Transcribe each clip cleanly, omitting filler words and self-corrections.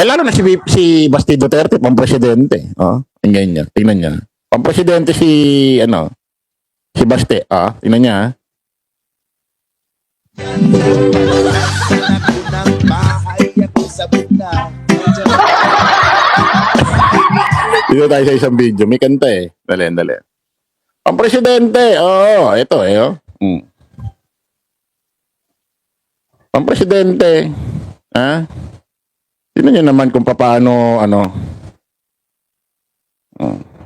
Eh, lalo na si Basti Duterte, pampresidente. Oh, tingnan niya. Tingnan niya. Pampresidente si Basti. Ah, tingnan niya. Dito tayo sa isang video. May kanta eh. Dali. Pampresidente. Oo, ito eh. Oh. Pampresidente. Ha? Tingnan niyo naman kung paano,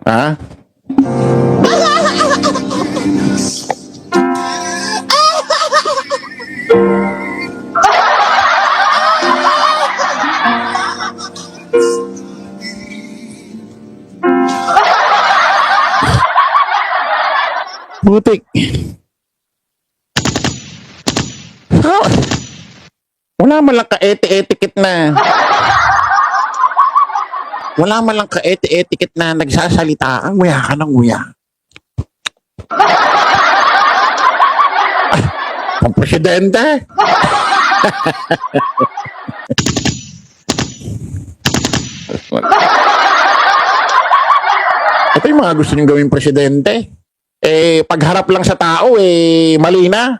ha? Butik. Oh, wala man lang ka-etiquette na. Wala man lang ka-etiquette na nagsasalita ang nguya ka ng nguya. Ang presidente. Ito yung mga gusto niyong gawing presidente. Eh, pagharap lang sa tao, eh, mali na.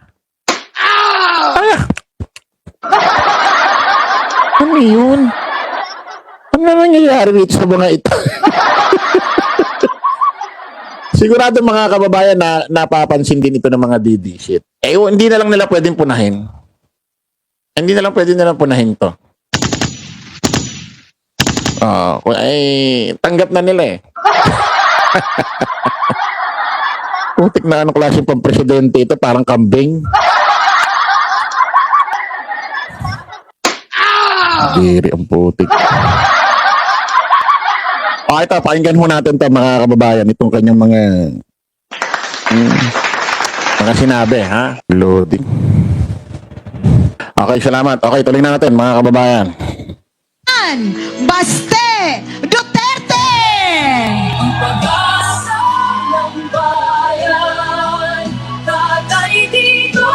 Ano yun? Ano nangyayari dito sa mga ito? Sigurado mga kababayan na napapansin din ito ng mga DD shit. Eh, hindi na lang nila pwedeng punahin. Hindi na lang pwedeng nila punahin to. Tanggap na nila eh. Putik na anong klaseng pang-presidente ito, parang kambing. Diri ang putik. Ito, pakinggan mo natin ito mga kababayan, itong kanyang mga sinabi, ha? Loading. Okay, salamat. Okay, tuloy na natin mga kababayan. Baste Duterte! Ang pag-asa ng bayan, tatay dito,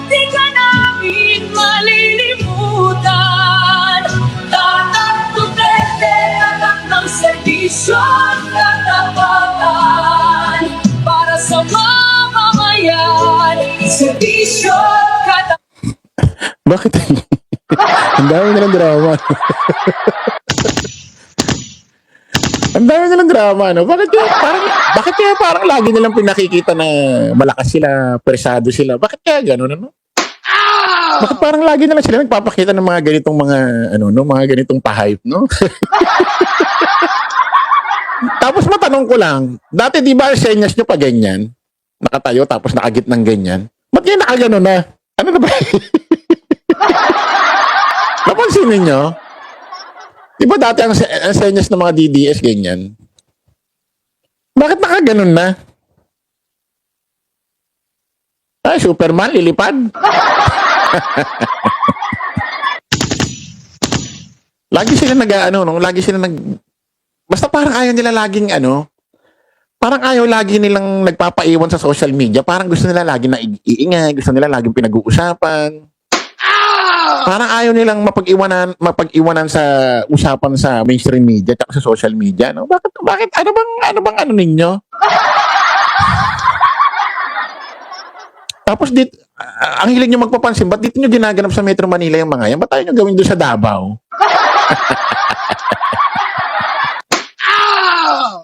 di ka namin malilimutan. Tatang Duterte, anak ng serbisyo at katapatan. Para sa mamamayan, serbisyo at katapatan. Bakit? Ang dami nilang drama. Ang dami nilang drama, no? Bakit kaya parang lagi nilang pinakikita na malakas sila, presado sila? Bakit kaya gano'n, ano? Bakit parang lagi nilang sila nagpapakita ng mga ganitong mga ganitong pa-hype, no? Tapos matanong ko lang, dati di ba senyas nyo pa ganyan? Nakatayo tapos nakagit ng ganyan? Ba't kayo nakagano na? Ano na ba? Napansin ninyo? Di ba dati ang senyas ng mga DDS ganyan? Bakit nakaganon na? Ay, Superman, lilipad. Lagi sila basta parang ayaw nila laging parang ayaw lagi nilang nagpapaiwan sa social media. Parang gusto nila lagi na iingay, gusto nila laging pinag-uusapan. Parang ayaw nilang mapag-iwanan sa usapan sa mainstream media at sa social media, no? Bakit ano bang ninyo? Tapos ang hilig nyo magpapansin, ba't dito nyo ginaganap sa Metro Manila yung mga yan? Ba't tayo nyo gawin doon sa Davao?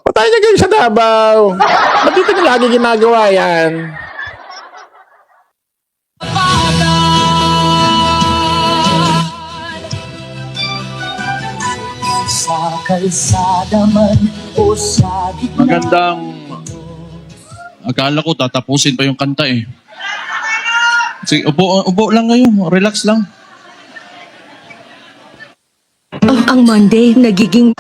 Ba't tayo nyo gawin sa Davao? Ba't dito nyo lagi ginagawa yan? Sa kalsada man o sa gitna. Magandang... Akala ko tatapusin pa yung kanta eh. Sige, upo lang ngayon. Relax lang. Ang Monday nagiging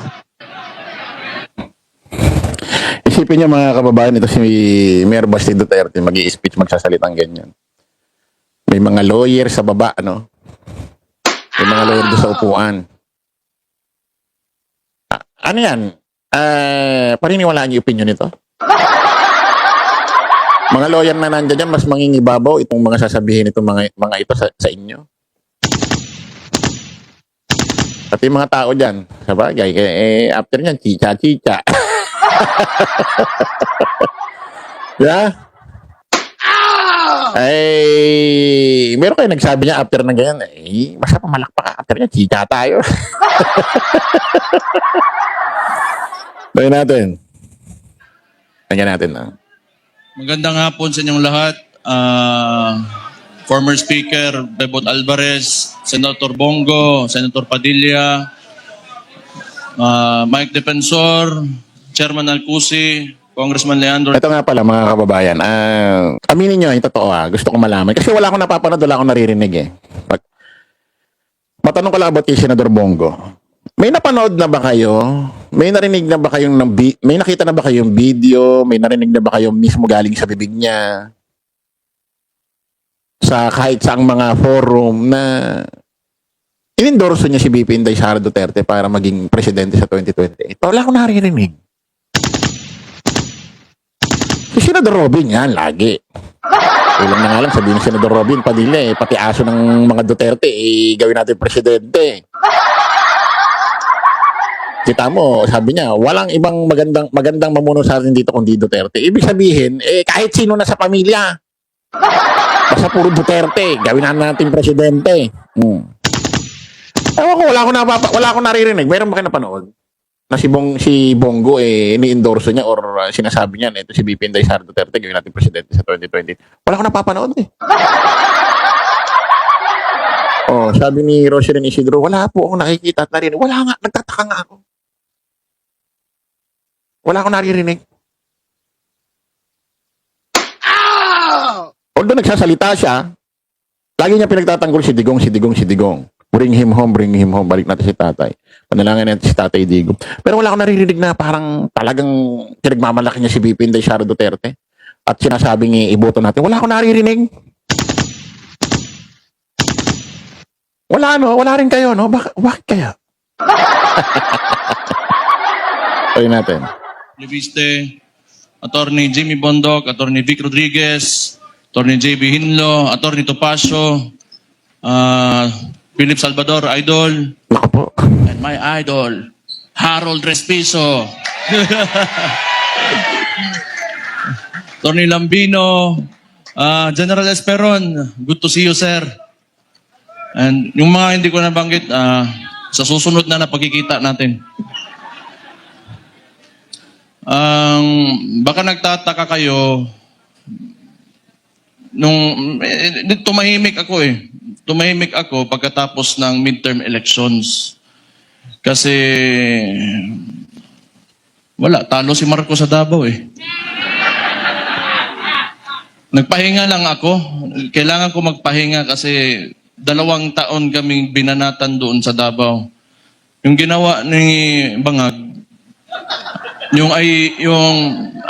Isipin niyo mga kababayan, ito si Mayor Basti Duterte, mag-i-speech, magsasalitang ganyan. May mga lawyer sa baba, ano? May mga lawyer doon sa upuan. Ano yan? Paniniwalaan niyo yung opinion nito? Mga lawyer na nandiyan dyan, mas mangingibabaw itong mga sasabihin itong mga ito sa inyo. At Pati yung mga tao dyan. Sabagay, after nyan, chicha-chicha. Yeah? Ay, meron kayo nagsabi niya after ng ganyan, basta pamalakpak ka, after niya, chicha tayo. Tayo natin. Tanya natin na. Magandang hapon sa inyong lahat. Former Speaker Bebot Alvarez, Senator Bongo, Senator Padilla, Mike Defensor, Chairman Alcusi, Congressman Leandro. Ito nga pala mga kababayan, aminin nyo, yung totoo gusto ko malaman. Kasi wala akong napapanood, wala akong naririnig Matanong ko lang about kay Senador Bongo. May napanood na ba kayo? May narinig na ba kayong, may nakita na ba kayong video? May narinig na ba kayong mismo galing sa bibig niya? Sa kahit saang mga forum na inendorso niya si BP Inday Sara Duterte para maging presidente sa 2028. Wala akong naririnig. Si Senador Robin yan, lagi. Ulang na nga lang, sabihin ni Senador Robin, Padilla pati aso ng mga Duterte, gawin natin presidente. Kita mo, sabi niya, walang ibang magandang mamuno sa atin dito kundi Duterte. Ibig sabihin, kahit sino na sa pamilya. Basta puro Duterte, gawin natin presidente. Ewan ko, wala akong naririnig. Meron ba kayo napanood? Na si Bongo ini-endorso niya or sinasabi niya ito si BP Inday Sara Duterte gawin natin presidente sa 2020. Wala akong napapanood Oh, sabi ni Roselyn Isidro, wala po akong nakikita at narinig. Wala nga, nagtataka nga ako. Wala akong naririnig. Although nagsasalita siya, lagi niya pinagtatanggol si Digong. Bring him home. Balik natin si tatay. Panalangin natin si tatay Digong. Pero wala akong naririnig na parang talagang pinagmamalaki niya si BP Inday Sara Duterte. At sinasabing iboto natin. Wala akong naririnig. Wala rin kayo, no? Bakit kaya? Tayo natin. Leviste, Attorney Jimmy Bondoc, Attorney Vic Rodriguez, Attorney JB Hinlo, Attorney Topacio, Philip Salvador, Idol, Naku po. and my idol, Harold Respiso. Attorney Lambino, General Esperon, good to see you, sir. And yung mga hindi ko nabanggit, sa susunod na pagkikita natin. Baka nagtataka kayo, tumahimik ako pagkatapos ng midterm elections. Kasi, talo si Marcos sa Davao Nagpahinga lang ako. Kailangan ko magpahinga kasi 2 taon kaming binanatan doon sa Davao. Yung ginawa ni Bangag,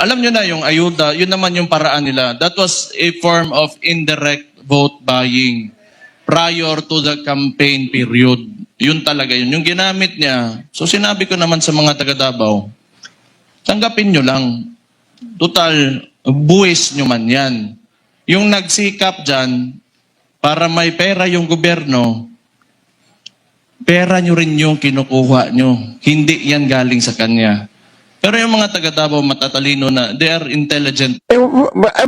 alam nyo na, yung ayuda, yun naman yung paraan nila. That was a form of indirect vote buying prior to the campaign period. Yun talaga yun. Yung ginamit niya, so sinabi ko naman sa mga taga Davao, tanggapin nyo lang. Total, buwis nyo man yan. Yung nagsikap dyan, para may pera yung gobyerno, pera nyo rin yung kinukuha nyo. Hindi yan galing sa kanya. Pero yung mga taga Davao matatalino na, they are intelligent.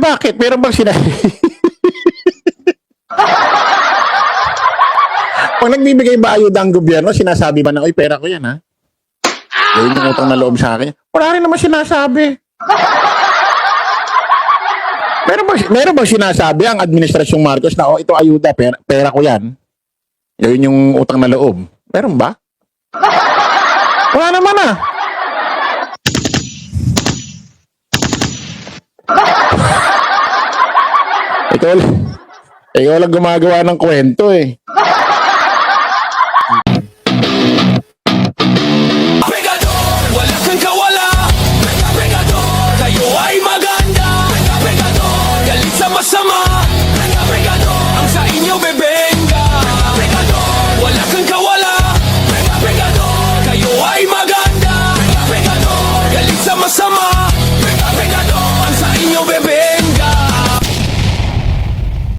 Bakit? Meron bang sinabi? Pag nagbibigay ba ayuda ang gobyerno, sinasabi ba na, oy, pera ko yan, ha? Gawin yung utang na loob sa akin. Wala rin naman sinasabi. Meron bang sinasabi ang Administrasyong Marcos na, ito ayuda, pera ko yan? Gawin yung utang na loob. Meron ba? Wala naman, Ikaw lang gumagawa ng kwento